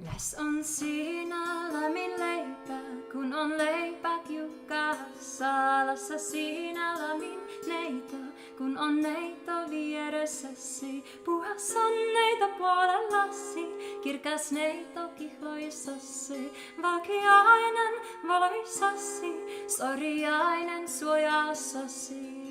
Läs on siinä lämmin leipä, kun on leipä tiukka. Salassa siinä lämmin neito, kun on neito vieressäsi. Puhas on neito puolellasi, kirkas neito kihloissasi. Valkeainen valoissasi, soriainen suojassasi.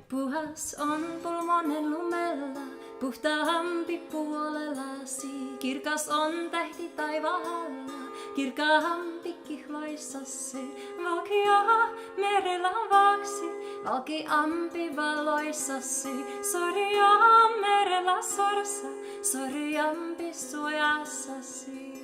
Puhas on pulmonen lumella, puhtaampi puolellasi. Kirkas on tähti taivaalla, kirkkaampi kihloissasi. Valkea merellä vaksi, valkeampi valoissasi. Sorja merellä sorsa, sorjampi suojassasi.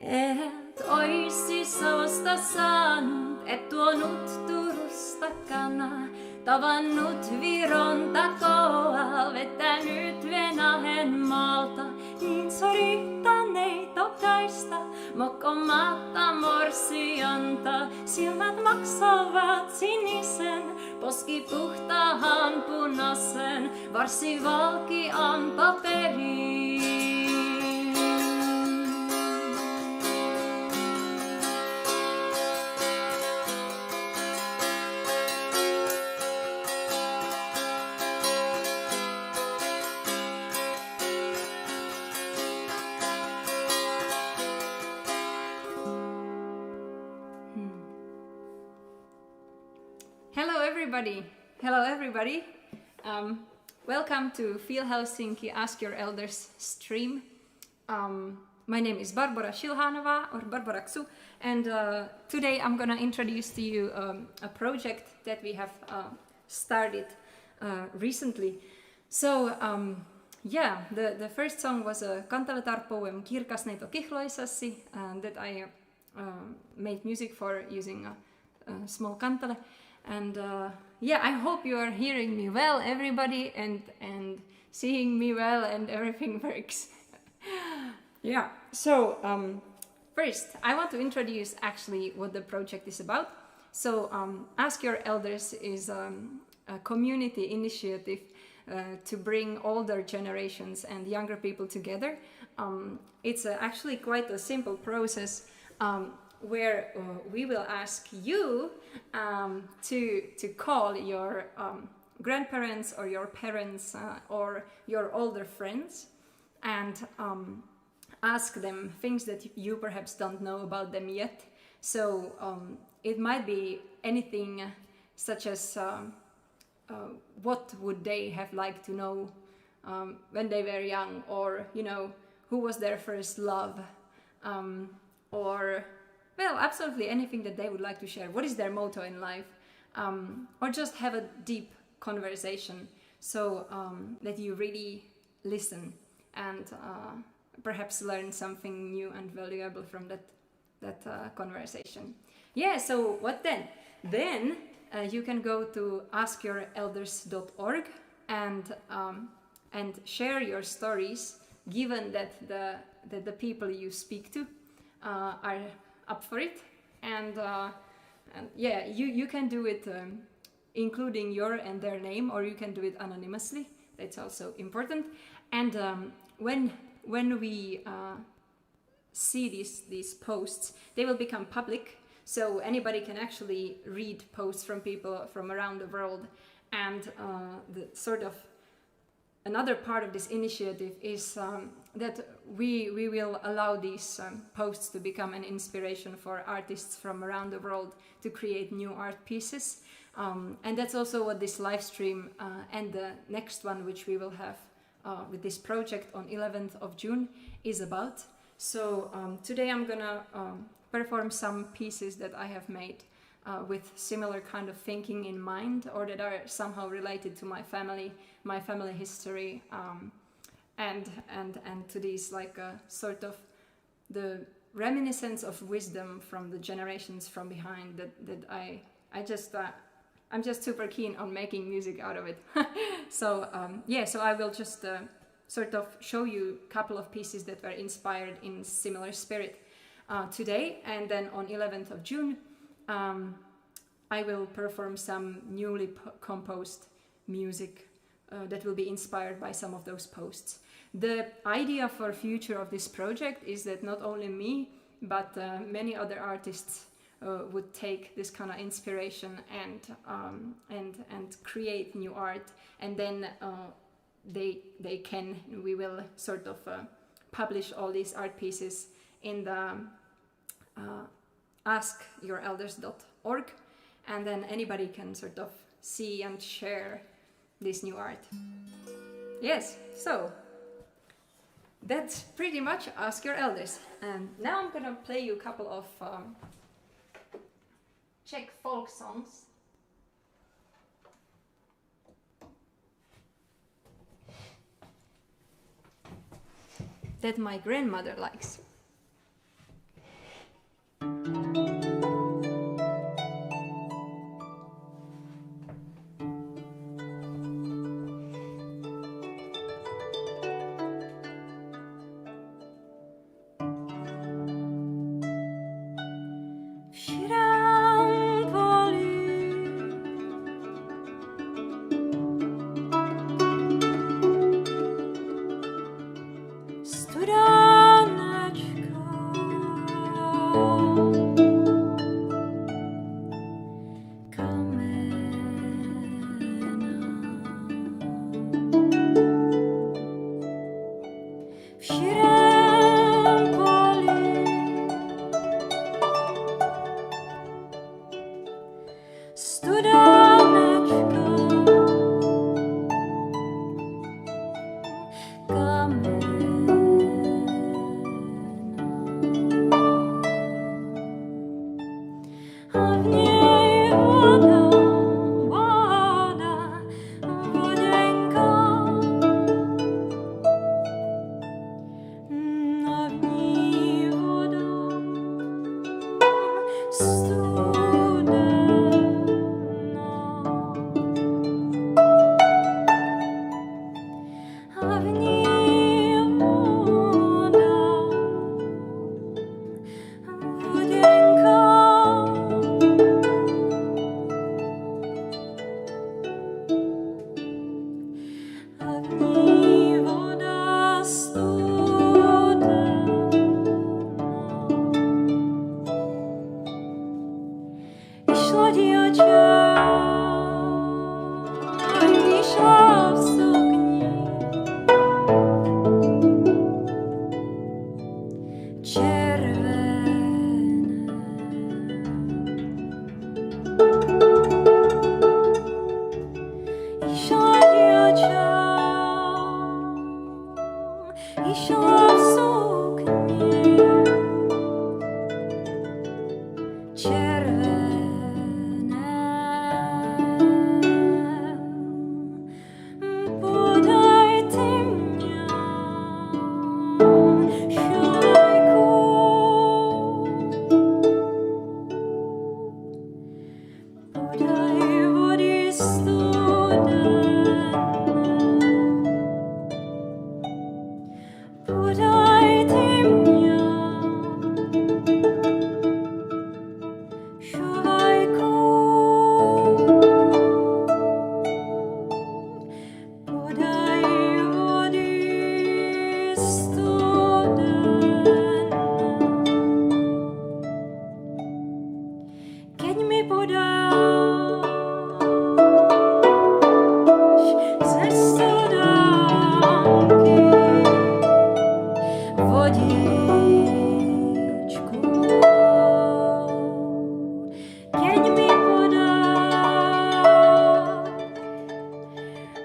Et oisi sausta saanut, et tuonut Turusta kana. Tavannut Viron takoa, vetänyt Venäjän maalta. Niin sorittaneito kaista, mokkomatta morsianta. Silmät maksavat sinisen, poski puhtaan punaisen. Varsi valkean paperiin. Hello everybody. Welcome to Feel Helsinki Ask Your Elders stream. My name is Barbora Xu or Barbora Xu, and today I'm gonna introduce to you a project that we have started recently. So the first song was a kantaletar poem Kirkas neito kihloissasi that I made music for using a small kantale. And I hope you are hearing me well, everybody, and seeing me well, and everything works. So first I want to introduce actually what the project is about. So Ask Your Elders is a community initiative to bring older generations and younger people together. It's actually quite a simple process where we will ask you to call your grandparents or your parents or your older friends and ask them things that you perhaps don't know about them yet. So it might be anything such as what would they have liked to know when they were young, or who was their first love, or well, absolutely anything that they would like to share. What is their motto in life? Or just have a deep conversation so that you really listen and perhaps learn something new and valuable from that conversation. So what then? Then you can go to askyourElders.org and share your stories, given that the people you speak to are up for it, and you can do it including your and their name, or you can do it anonymously. That's also important. And when we see these posts, they will become public, so anybody can actually read posts from people from around the world. And the sort of another part of this initiative is that we will allow these posts to become an inspiration for artists from around the world to create new art pieces. And that's also what this live stream and the next one, which we will have with this project on 11th of June is about. So today I'm gonna perform some pieces that I have made with similar kind of thinking in mind, or that are somehow related to my family history, and to these like sort of the reminiscence of wisdom from the generations from behind that I'm just super keen on making music out of it. So so I will just sort of show you a couple of pieces that were inspired in similar spirit today, and then on 11th of June I will perform some newly composed music that will be inspired by some of those posts. The idea for future of this project is that not only me, but many other artists would take this kind of inspiration and create new art, and then we will sort of publish all these art pieces in the askyourelders.org, and then anybody can sort of see and share this new art. Yes, so that's pretty much Ask Your Elders. And now I'm gonna play you a couple of Czech folk songs. That my grandmother likes.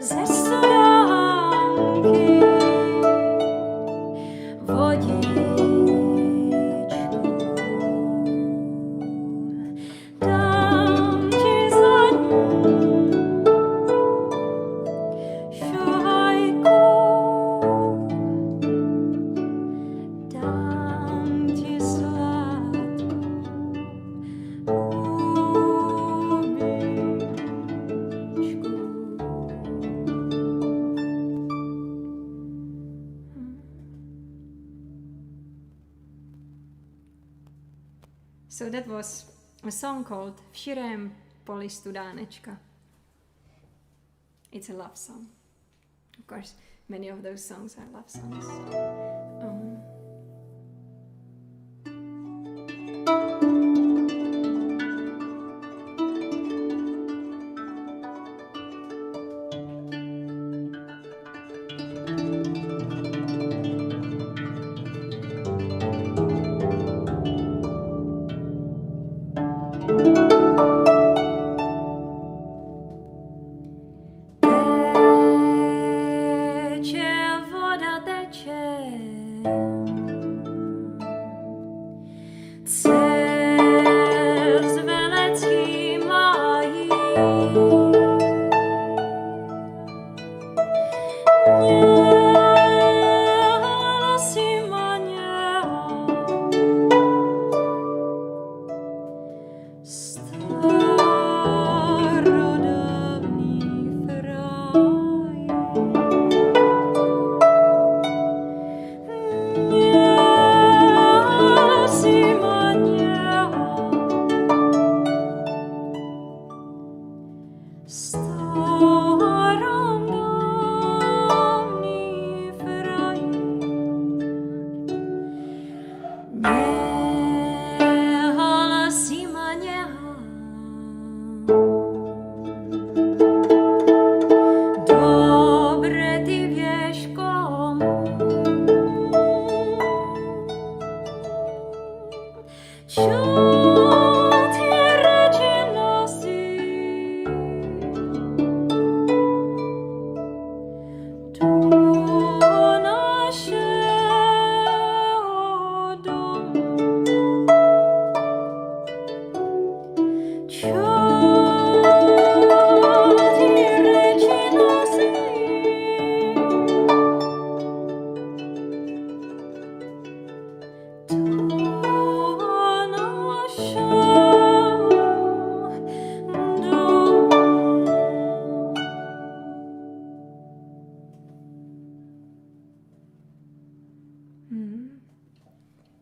Ze studánky So that was a song called Vširem polistudánečka. It's a love song. Of course, many of those songs are love songs.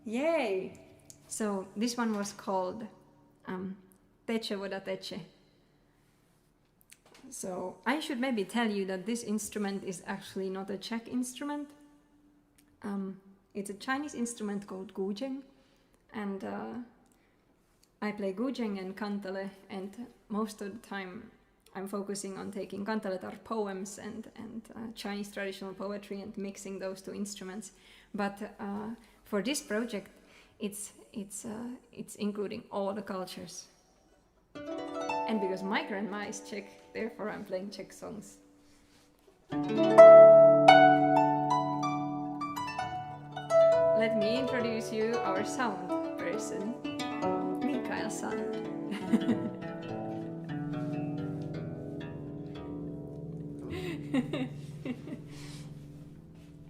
Yay! So this one was called Teče voda teče. So I should maybe tell you that this instrument is actually not a Czech instrument. It's a Chinese instrument called guzheng, and I play guzheng and kantele, and most of the time I'm focusing on taking kanteletar poems and Chinese traditional poetry and mixing those two instruments. But for this project, it's including all the cultures. And because my grandma is Czech, therefore I'm playing Czech songs. Let me introduce you our sound person, Mikael-san.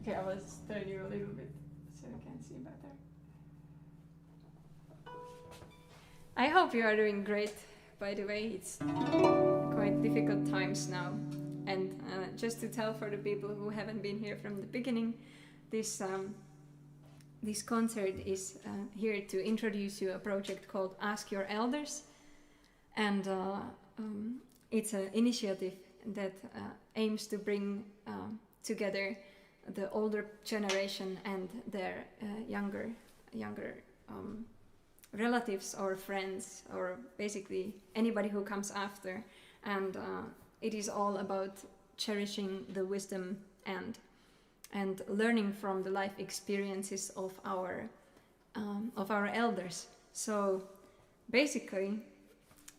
Okay, I will turn you a little bit so you can see better. I hope you are doing great. By the way, it's quite difficult times now, and just to tell for the people who haven't been here from the beginning, this concert is here to introduce you a project called Ask Your Elders, and it's an initiative that aims to bring together the older generation and their younger relatives or friends, or basically anybody who comes after, and it is all about cherishing the wisdom and learning from the life experiences of our elders. So basically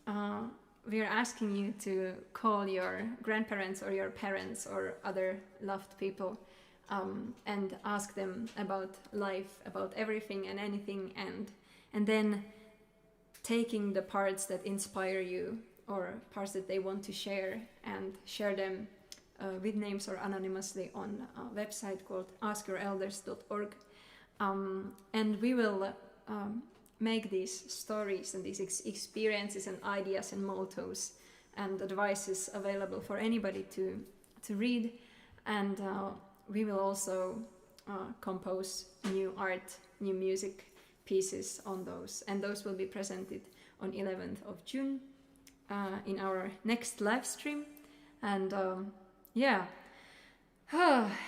we are asking you to call your grandparents or your parents or other loved people and ask them about life, about everything and anything, and then taking the parts that inspire you or parts that they want to share, and share them with names or anonymously on a website called askyourElders.org. And we will make these stories and these experiences and ideas and mottos and advices available for anybody to read. And we will also compose new art, new music pieces on those, and those will be presented on 11th of June in our next live stream. And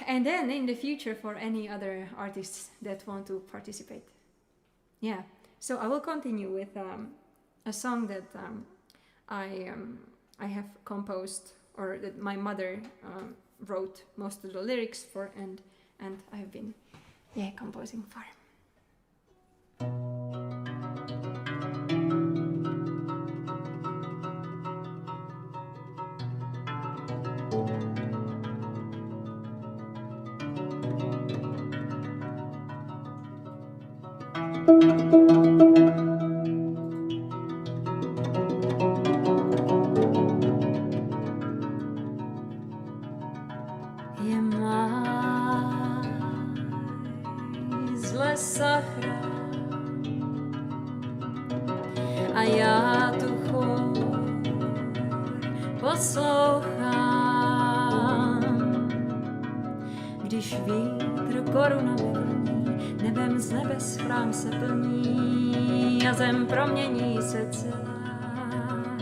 and then in the future for any other artists that want to participate. Yeah, so I will continue with a song that I have composed, or that my mother wrote most of the lyrics for, and I have been composing for. A já tu chůr poslouchám, když vítr korunami vlní, nebem z nebes chrám se plní a zem promění se celá.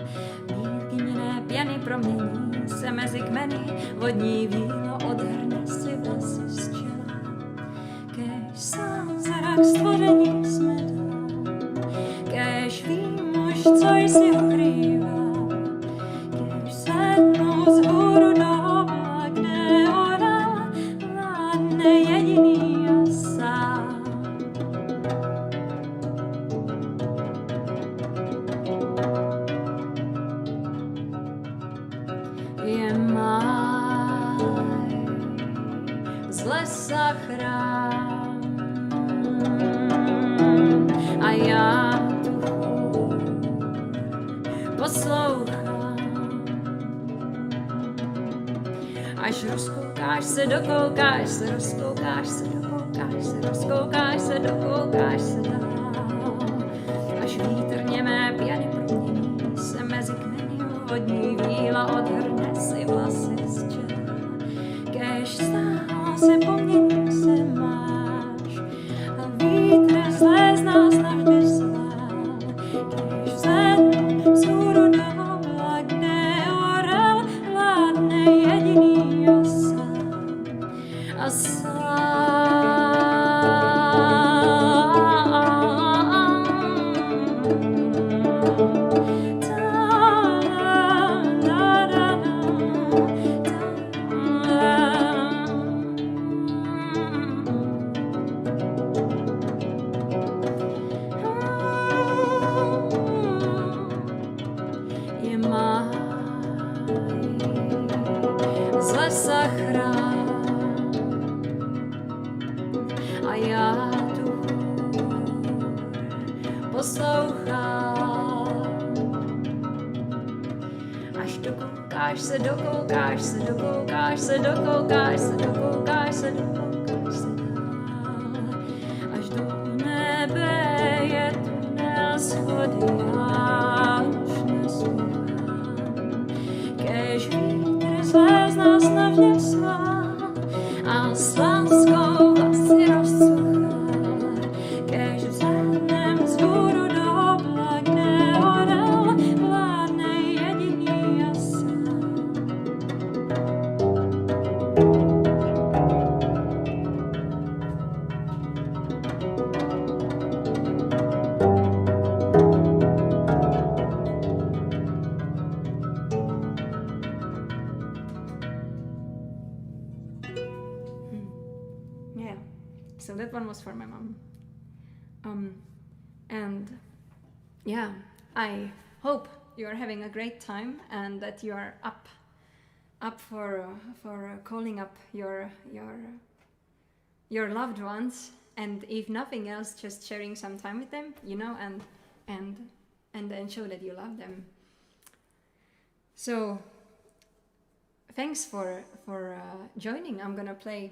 Bílky měné pěny promění se mezi kmeny, vodní víno odhrne si vlasy z čela. Kéž sám zrak stvoření jsme dál, kéž vím už, co jsi ukrývá, kéž sednu z hůru do obla, kde oral vládne jediný a sám. Je máj z lesa chrám a já tu chůr poslouchám. Až rozkoukáš se, dokoukáš se, rozkoukáš se, dokoukáš se, rozkoukáš se, dokoukáš se dál. Až vítr němé pěny promění se mezi kmeny, vodní víla odhrne si vlasy z čela. Kéž stále se pomění se máš a vítr zlé z nás navždy svál. Kéž vzednu z hůru do obla, kde orel vládne jediný a sám. A je máj z lesa chrám a já tu chůr poslouchám. Až dokoukáš se, dokoukáš se, dokoukáš se, dokoukáš se, dokoukáš se, dokoukáš se dál. Až do nebe je tunel schody, já už nespěchám. Kéž vítr zlé z nás navždy svál a s láskou vlasy rozsuchá. Kéž vzhlednem z hůru do obla, kde orel vládne jediný a sám. Yeah, so that one was for my mom. And yeah, I hope you are having a great time and that you are up for calling up your loved ones, and if nothing else, just sharing some time with them, you know, and then show that you love them. So thanks for joining. I'm gonna play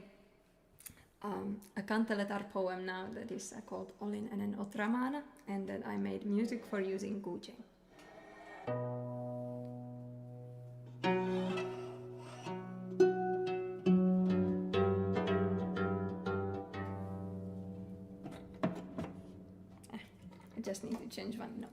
a kanteletar poem now that is called Olin ennen Otramana, and that I made music for using Kysy. just need to change one note.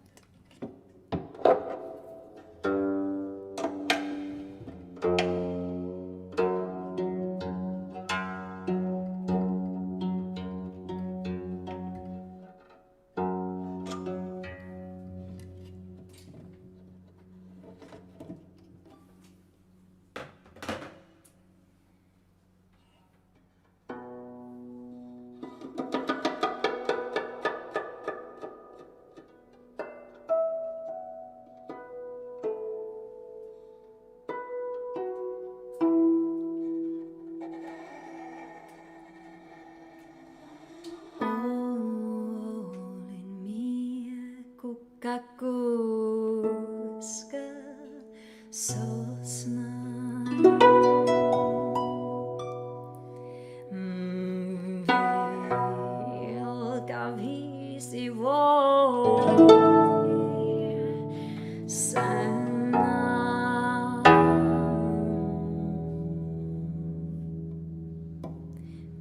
Kuska sosna Vilka visi vuotia sana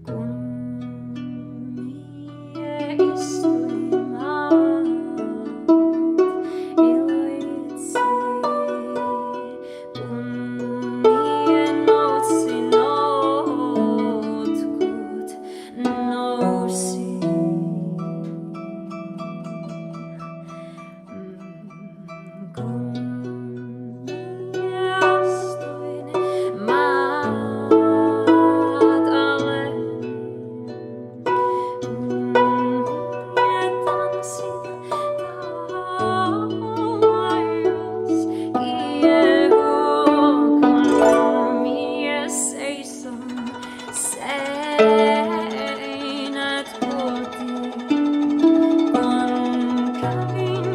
Kun mie istuimaan iloitsi, kun mie noutsin notkut nousi. Kun mie astuin maat alle, kun mie tanssin taivas kiehuu, kun mie seison seinät kulki, kun kävin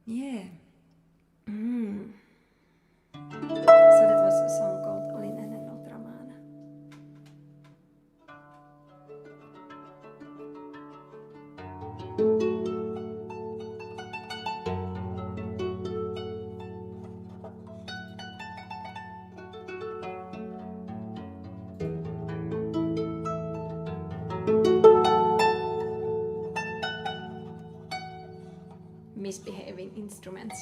Yeah. So that was a song called Olin ennen ultramaana. Misbehaving instruments.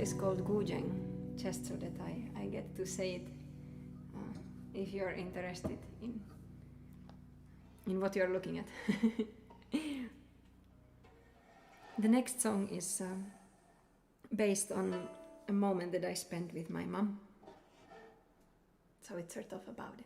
is called gujeng, just so that I get to say it if you're interested in what you're looking at. The next song is based on a moment that I spent with my mom. So it's sort of about it.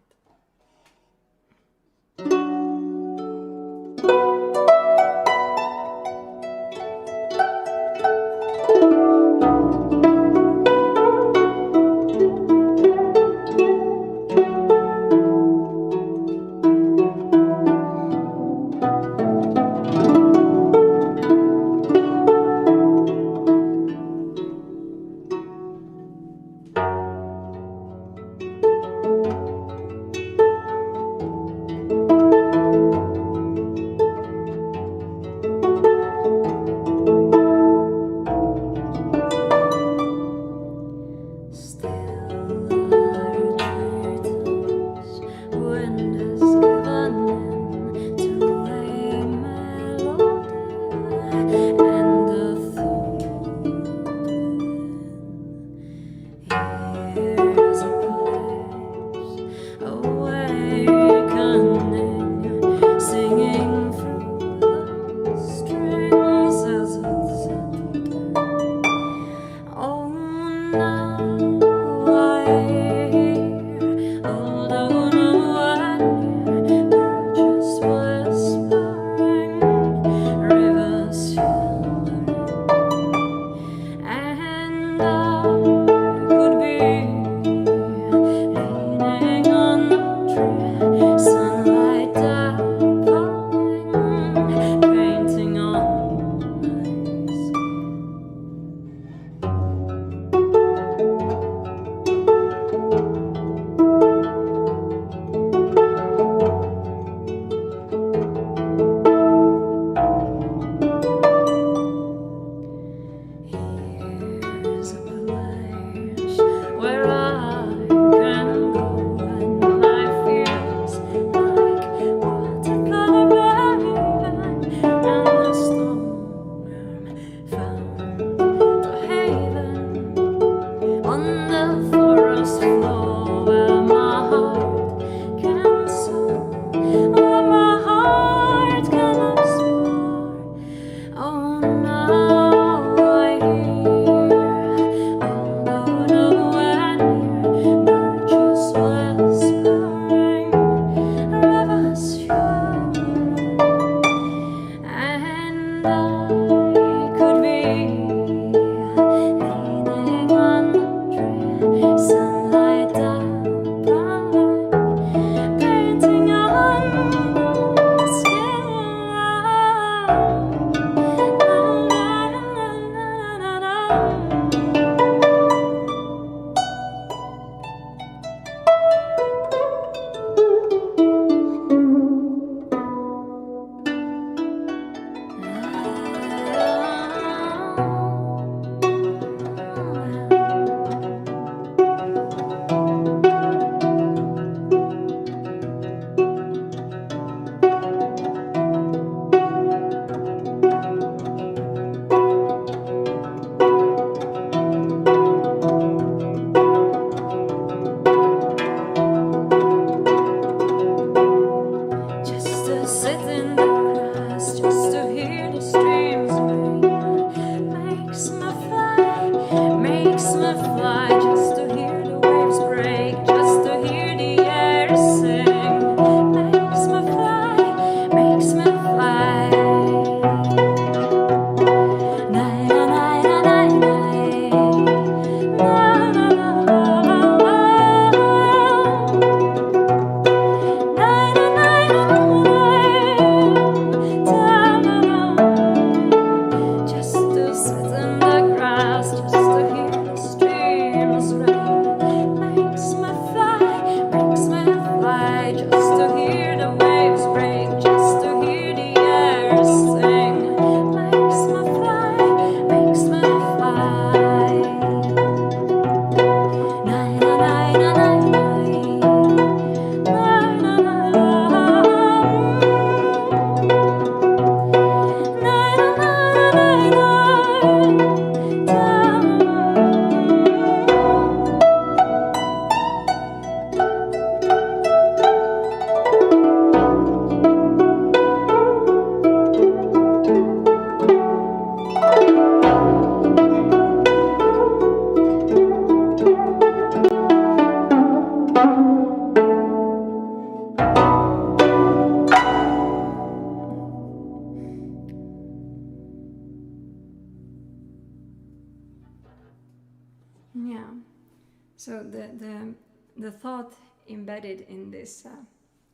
the thought embedded in this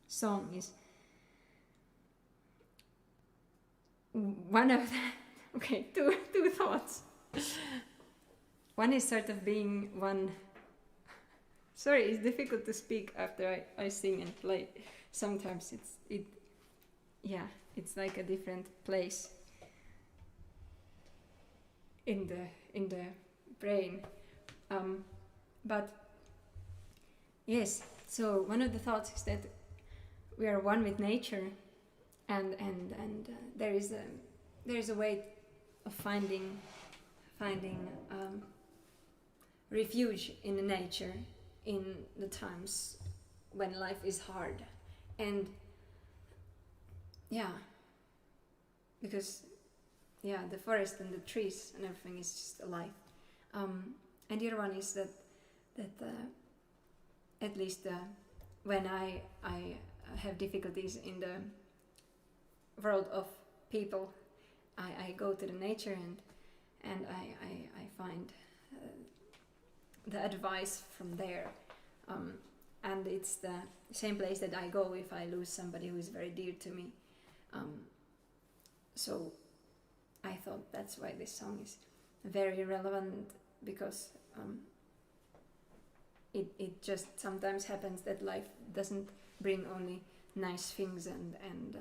song is one of the two thoughts. One is sort of being one. Sorry, it's difficult to speak after I sing and play. Sometimes it's like a different place in the brain. But yes, so one of the thoughts is that we are one with nature, and there is a way of finding refuge in the nature in the times when life is hard. And because the forest and the trees and everything is just alive. And the other one is that at least when I have difficulties in the world of people, I go to the nature and I find the advice from there. And it's the same place that I go if I lose somebody who is very dear to me. So I thought that's why this song is very relevant, because it just sometimes happens that life doesn't bring only nice things, and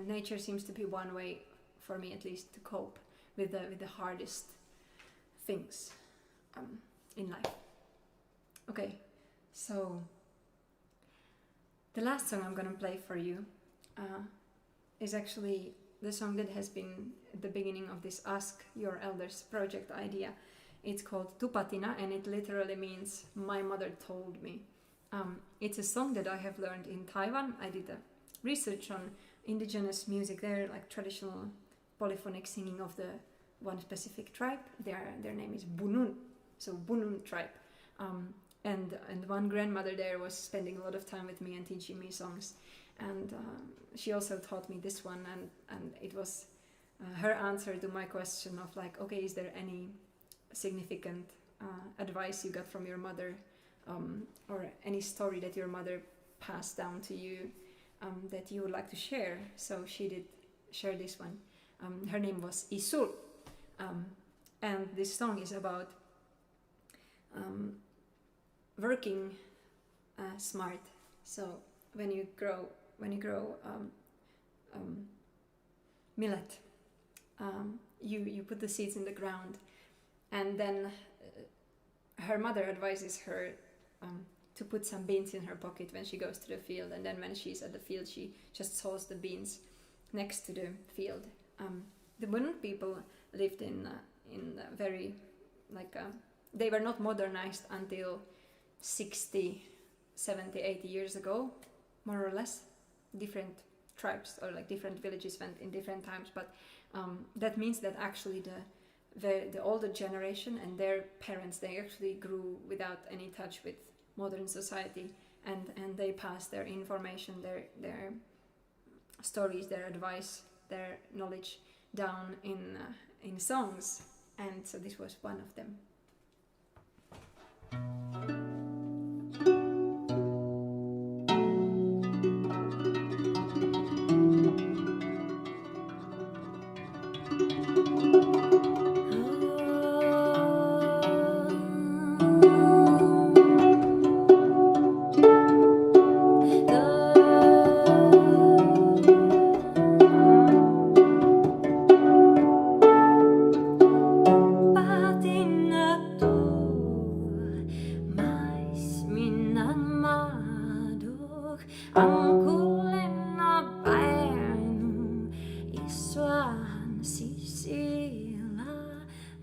nature seems to be one way, for me at least, to cope with the hardest things in life. Okay, so the last song I'm gonna play for you is actually the song that has been at the beginning of this Ask Your Elders project idea. It's called Tupatina, and it literally means my mother told me. It's a song that I have learned in Taiwan. I did a research on indigenous music there, like traditional polyphonic singing of the one specific tribe. Their name is Bunun, so Bunun tribe. And one grandmother there was spending a lot of time with me and teaching me songs, and she also taught me this one, and it was her answer to my question of like, okay, is there any significant advice you got from your mother, or any story that your mother passed down to you that you would like to share? So she did share this one. Her name was Isul, and this song is about working smart. So when you grow millet, you put the seeds in the ground, and then her mother advises her to put some beans in her pocket when she goes to the field, and then when she's at the field she just sows the beans next to the field. The Bunun people lived in a very they were not modernized until 60, 70, 80 years ago, more or less. Different tribes or like different villages went in different times, but that means that actually the older generation and their parents, they actually grew without any touch with modern society, and they passed their information, their stories, their advice, their knowledge down in songs, and so this was one of them.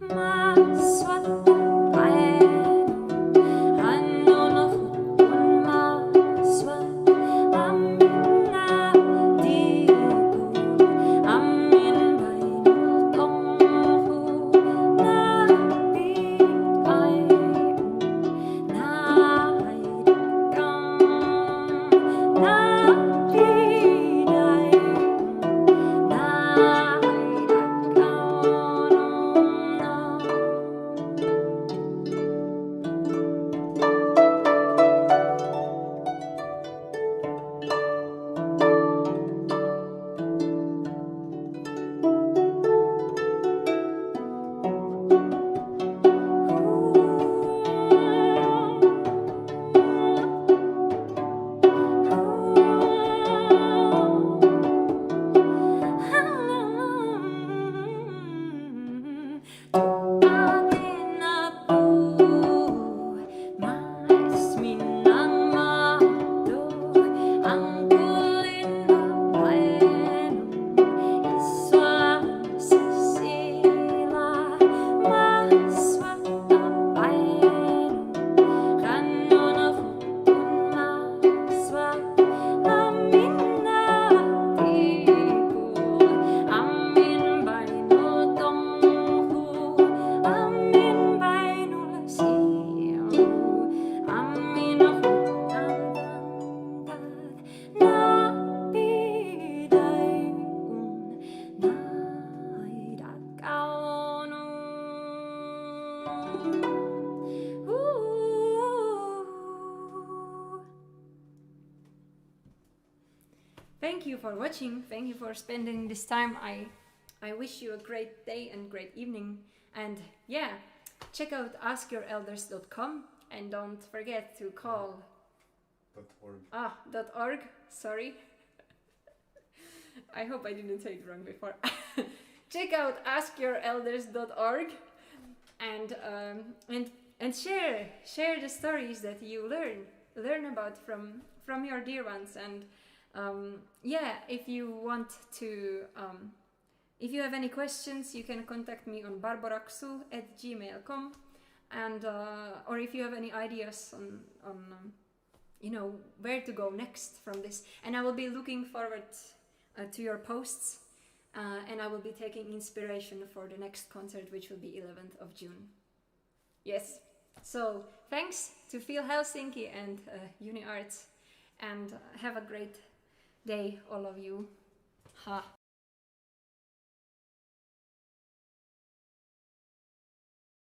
Nah. thank you for watching. Thank you for spending this time. I wish you a great day and great evening. And yeah, check out askyourElders.com and don't forget to call .org. Sorry. I hope I didn't say it wrong before. Check out askyourElders.org and share the stories that you learn about from your dear ones. And if you want to if you have any questions, you can contact me on barboraxu@gmail.com, and or if you have any ideas on where to go next from this. And I will be looking forward to your posts, and I will be taking inspiration for the next concert, which will be 11th of June. Yes, so thanks to Feel Helsinki and Uni Arts, and have a great day, all of you. Ha.